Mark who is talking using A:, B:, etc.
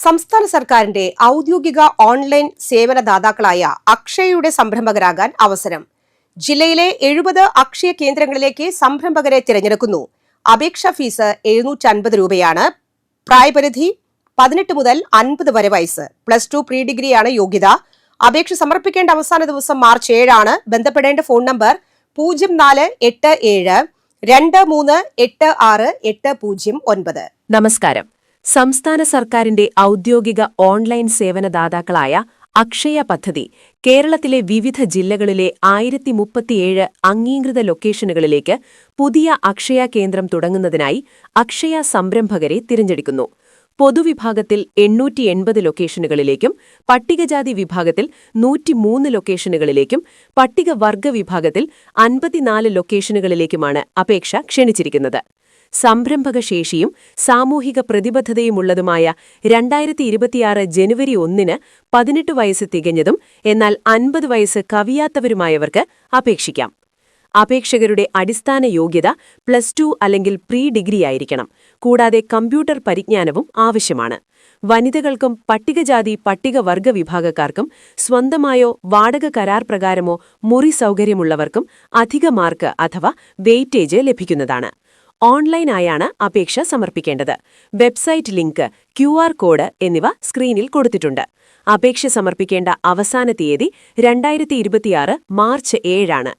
A: സംസ്ഥാന സർക്കാരിന്റെ ഔദ്യോഗിക ഓൺലൈൻ സേവനദാതാക്കളായ അക്ഷയയുടെ സംരംഭകരാകാൻ അവസരം. ജില്ലയിലെ 70 അക്ഷയ കേന്ദ്രങ്ങളിലേക്ക് സംരംഭകരെ തിരഞ്ഞെടുക്കുന്നു. അപേക്ഷാ ഫീസ് 750 രൂപയാണ്. പ്രായപരിധി 18 മുതൽ 50 വരെ വയസ്സ്. +2 പ്രീ ഡിഗ്രിയാണ് യോഗ്യത. അപേക്ഷ സമർപ്പിക്കേണ്ട അവസാന ദിവസം മാർച്ച് 7 ആണ്. ബന്ധപ്പെടേണ്ട ഫോൺ നമ്പർ 0487 2386
B: നമസ്കാരം. സംസ്ഥാന സർക്കാരിന്റെ ഔദ്യോഗിക ഓൺലൈൻ സേവനദാതാക്കളായ അക്ഷയ പദ്ധതി കേരളത്തിലെ വിവിധ ജില്ലകളിലെ 1037 അംഗീകൃത ലൊക്കേഷനുകളിലേക്ക് പുതിയ അക്ഷയ കേന്ദ്രം തുടങ്ങുന്നതിനായി അക്ഷയ സംരംഭകരെ തിരഞ്ഞെടുക്കുന്നു. പൊതുവിഭാഗത്തിൽ 880 ലൊക്കേഷനുകളിലേക്കും പട്ടികജാതി വിഭാഗത്തിൽ 103 ലൊക്കേഷനുകളിലേക്കും പട്ടികവർഗ വിഭാഗത്തിൽ 54 ലൊക്കേഷനുകളിലേക്കുമാണ് അപേക്ഷ ക്ഷണിച്ചിരിക്കുന്നത്. സംരംഭകശേഷിയും സാമൂഹിക പ്രതിബദ്ധതയുമുള്ളതുമായ 2026 ജനുവരി 1-ന് 18 വയസ്സ് തികഞ്ഞതും എന്നാൽ 50 വയസ്സ് കവിയാത്തവരുമായവർക്ക് അപേക്ഷിക്കാം. അപേക്ഷകരുടെ അടിസ്ഥാന യോഗ്യത +2 അല്ലെങ്കിൽ പ്രീ ഡിഗ്രി ആയിരിക്കണം. കൂടാതെ കമ്പ്യൂട്ടർ പരിജ്ഞാനവും ആവശ്യമാണ്. വനിതകൾക്കും പട്ടികജാതി പട്ടികവർഗ വിഭാഗക്കാർക്കും സ്വന്തമായോ വാടക കരാർ പ്രകാരമോ മുറി സൗകര്യമുള്ളവർക്കും അധിക മാർക്ക് അഥവാ വെയിറ്റേജ് ലഭിക്കുന്നതാണ്. ഓൺലൈനായാണ് അപേക്ഷ സമർപ്പിക്കേണ്ടത്. വെബ്സൈറ്റ് ലിങ്ക്, QR കോഡ് എന്നിവ സ്ക്രീനിൽ കൊടുത്തിട്ടുണ്ട്. അപേക്ഷ സമർപ്പിക്കേണ്ട അവസാന തീയതി 2026 മാർച്ച് 7 ആണ്.